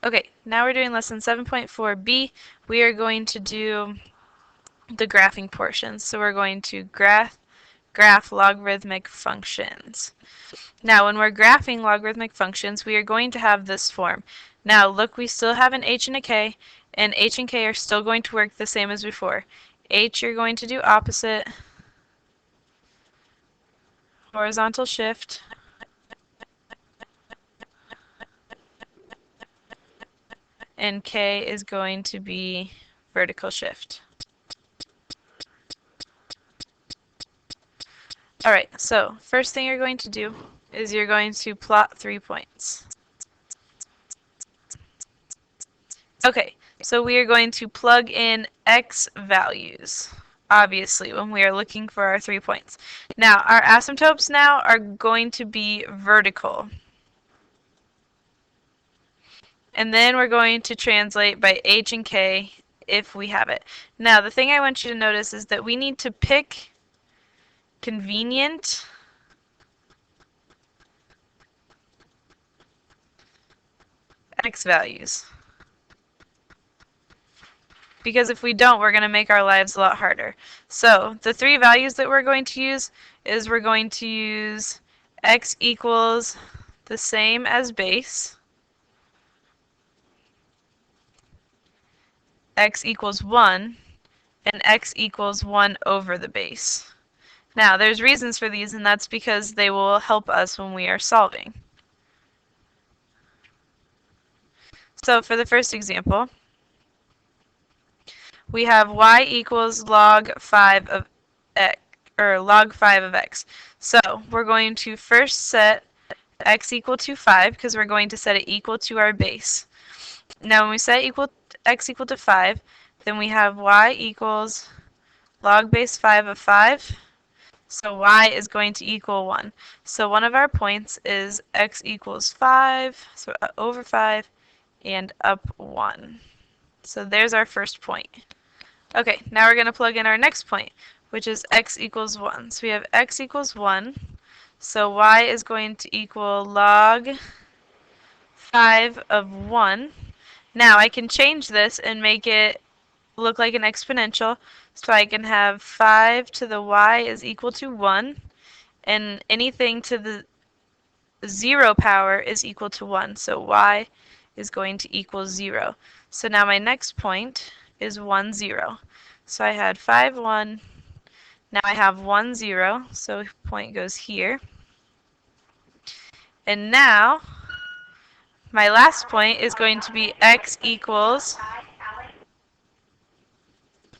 Okay, now we're doing lesson 7.4b. We are going to do the graphing portion. So we're going to graph logarithmic functions. Now, when we're graphing logarithmic functions, we are going to have this form. Now, look, we still have an h and a k, and h and k are still going to work the same as before. H, you're going to do opposite, horizontal shift, and k is going to be vertical shift. Alright, so first thing you're going to do is you're going to plot 3 points. Okay, so we are going to plug in x values, obviously, when we are looking for our 3 points. Now, our asymptotes now are going to be vertical. And then we're going to translate by h and k if we have it. Now, the thing I want you to notice is that we need to pick convenient x values. Because if we don't, we're going to make our lives a lot harder. So the 3 values that we're going to use is we're going to use x equals the same as base, x equals 1, and x equals 1 over the base. Now, there's reasons for these, and that's because they will help us when we are solving. So for the first example, we have y equals log 5 of x, or log 5 of x. So we're going to first set x equal to 5 because we're going to set it equal to our base. Now when we set x equal to 5, then we have y equals log base 5 of 5. So y is going to equal 1. So one of our points is x equals 5, so over 5, and up 1. So there's our first point. Okay, now we're going to plug in our next point, which is x equals 1. So we have x equals 1. So y is going to equal log 5 of 1. Now I can change this and make it look like an exponential. So I can have 5 to the y is equal to 1, and anything to the 0 power is equal to 1. So y is going to equal 0. So now my next point is 1, 0. So I had 5, 1. Now I have 1, 0. So point goes here. And now my last point is going to be x equals,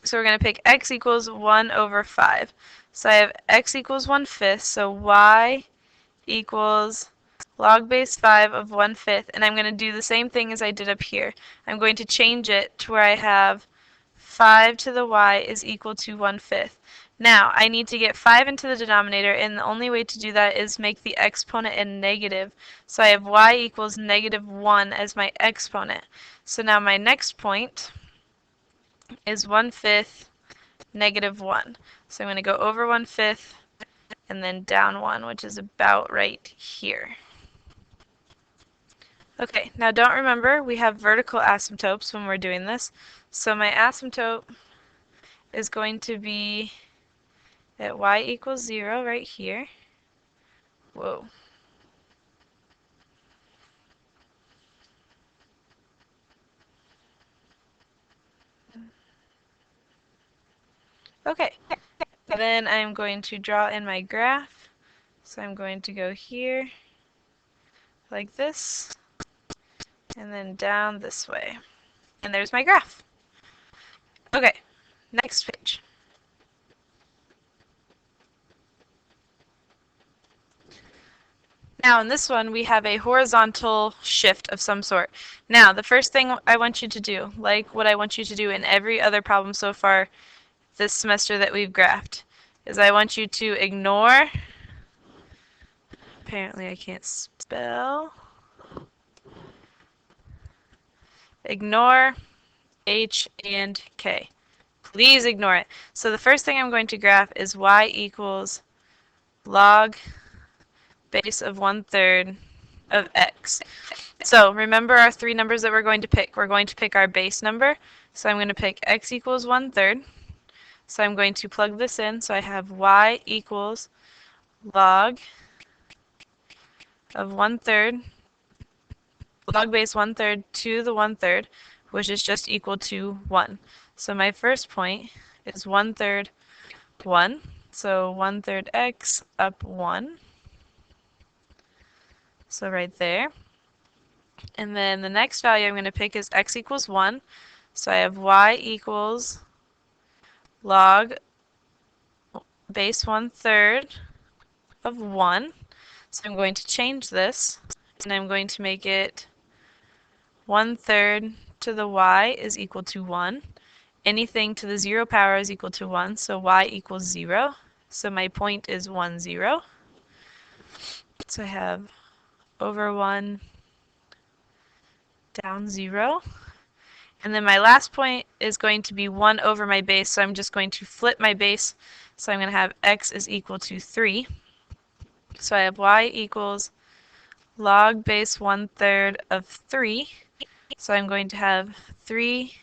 so we're going to pick x equals 1 over 5. So I have x equals 1/5, so y equals log base 5 of 1/5, and I'm going to do the same thing as I did up here. I'm going to change it to where I have 5 to the y is equal to 1/5. Now, I need to get 5 into the denominator, and the only way to do that is make the exponent a negative. So I have y equals -1 as my exponent. So now my next point is 1/5 -1. So I'm going to go over 1/5 and then down 1, which is about right here. Okay, now don't remember, we have vertical asymptotes when we're doing this. So my asymptote is going to be at y equals 0 right here. Whoa. Okay, then I'm going to draw in my graph. So I'm going to go here like this, and then down this way. And there's my graph. Okay, next page. Now in this one we have a horizontal shift of some sort. Now the first thing I want you to do, like what I want you to do in every other problem so far this semester that we've graphed, is I want you to ignore, apparently I can't spell, ignore h and k. Please ignore it. So the first thing I'm going to graph is y equals log base of 1/3 of x. So remember our three numbers that we're going to pick. We're going to pick our base number. So I'm going to pick x equals 1/3. So I'm going to plug this in. So I have y equals log of 1/3, log base 1/3 to the 1/3, which is just equal to 1. So my first point is 1/3, 1. So 1/3 x up 1. So right there. And then the next value I'm going to pick is x equals 1. So I have y equals log base 1/3 of 1. So I'm going to change this, and I'm going to make it 1/3 to the y is equal to 1. Anything to the 0 power is equal to 1, so y equals 0. So my point is 1, 0. So I have over 1 down 0. And then my last point is going to be 1 over my base, so I'm just going to flip my base. So I'm going to have x is equal to 3. So I have y equals log base 1/3 of 3. So I'm going to have 3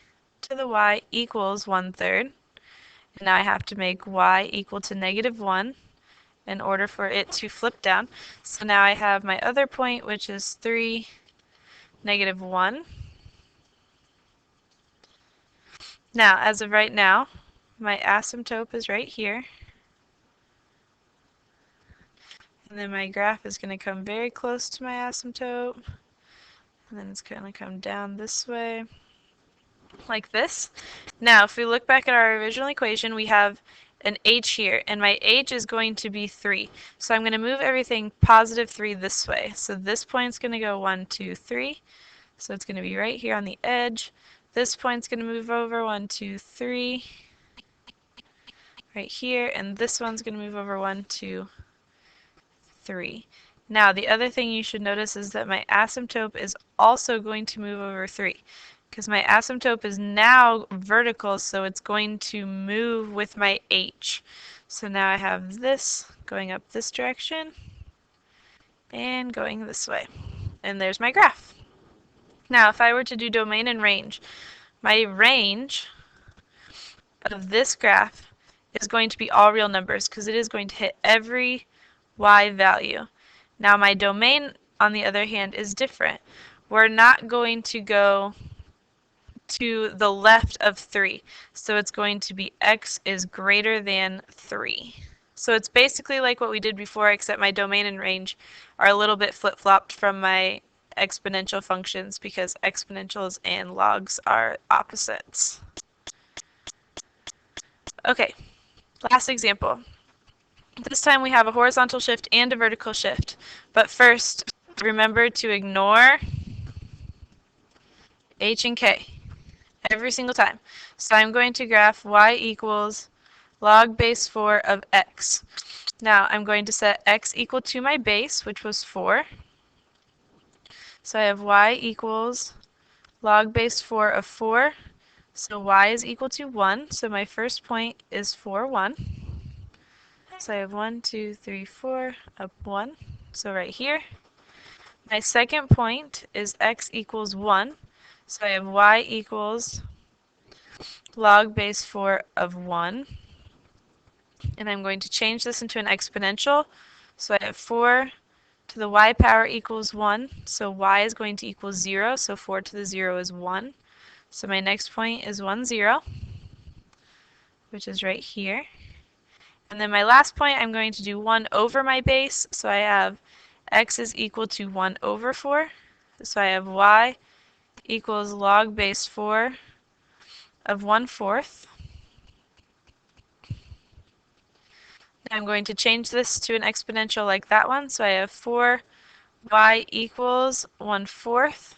to the y equals 1/3. And now I have to make y equal to -1 in order for it to flip down. So now I have my other point, which is 3, -1. Now, as of right now, my asymptote is right here. And then my graph is going to come very close to my asymptote. And then it's going to come down this way, like this. Now, if we look back at our original equation, we have an h here, and my h is going to be 3. So I'm going to move everything positive 3 this way. So this point's going to go 1, 2, 3. So it's going to be right here on the edge. This point's going to move over 1, 2, 3, right here, and this one's going to move over 1, 2, 3. Now, the other thing you should notice is that my asymptote is also going to move over 3, because my asymptote is now vertical, so it's going to move with my h. So now I have this going up this direction and going this way. And there's my graph. Now, if I were to do domain and range, my range of this graph is going to be all real numbers because it is going to hit every y value. Now my domain, on the other hand, is different. We're not going to go to the left of 3. So it's going to be x is greater than 3. So it's basically like what we did before, except my domain and range are a little bit flip-flopped from my exponential functions because exponentials and logs are opposites. Okay, last example. This time we have a horizontal shift and a vertical shift. But first, remember to ignore h and k every single time. So I'm going to graph y equals log base 4 of x. Now I'm going to set x equal to my base, which was 4. So I have y equals log base 4 of 4. So y is equal to 1. So my first point is 4, 1. So I have 1, 2, 3, 4, up 1. So right here. My second point is x equals 1. So I have y equals log base 4 of 1. And I'm going to change this into an exponential. So I have 4 to the y power equals 1. So y is going to equal 0. So 4 to the 0 is 1. So my next point is 1, 0, which is right here. And then my last point, I'm going to do 1 over my base. So I have x is equal to 1 over 4. So I have y equals log base 4 of 1/4. I'm going to change this to an exponential like that one. So I have 4y equals 1/4.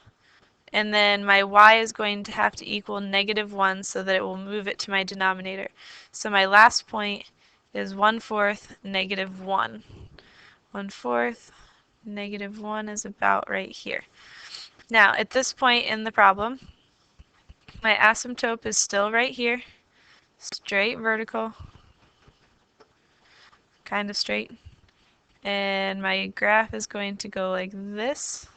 And then my y is going to have to equal -1 so that it will move it to my denominator. So my last point is 1/4 -1. 1/4 -1 is about right here. Now, at this point in the problem, my asymptote is still right here, straight vertical, kind of straight. And my graph is going to go like this.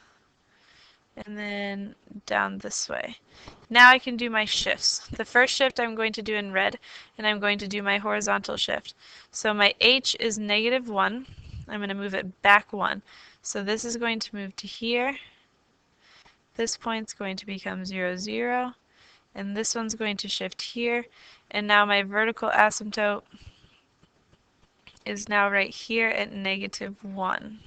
and then down this way. Now I can do my shifts. The first shift I'm going to do in red, and I'm going to do my horizontal shift. So my h is -1. I'm going to move it back 1. So this is going to move to here. This point's going to become 0, 0. And this one's going to shift here. And now my vertical asymptote is now right here at -1.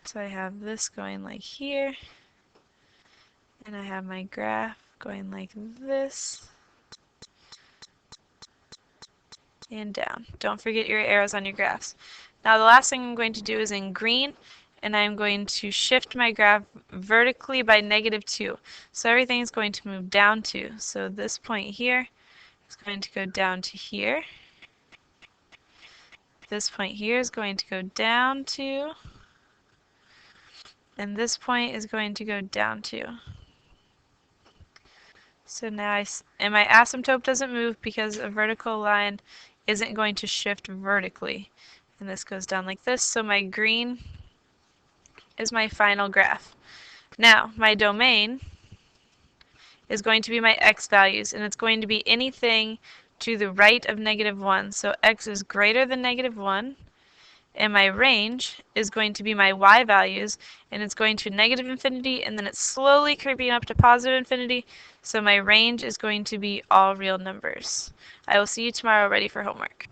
So I have this going like here. And I have my graph going like this. And down. Don't forget your arrows on your graphs. Now the last thing I'm going to do is in green, and I'm going to shift my graph vertically by -2. So everything is going to move down 2. So this point here is going to go down to here. This point here is going to go down 2. And this point is going to go down 2. So now and my asymptote doesn't move because a vertical line isn't going to shift vertically. And this goes down like this, so my green is my final graph. Now, my domain is going to be my x values, and it's going to be anything to the right of -1. So x is greater than -1, and my range is going to be my y values, and it's going to -infinity, and then it's slowly creeping up to +infinity, so my range is going to be all real numbers. I will see you tomorrow ready for homework.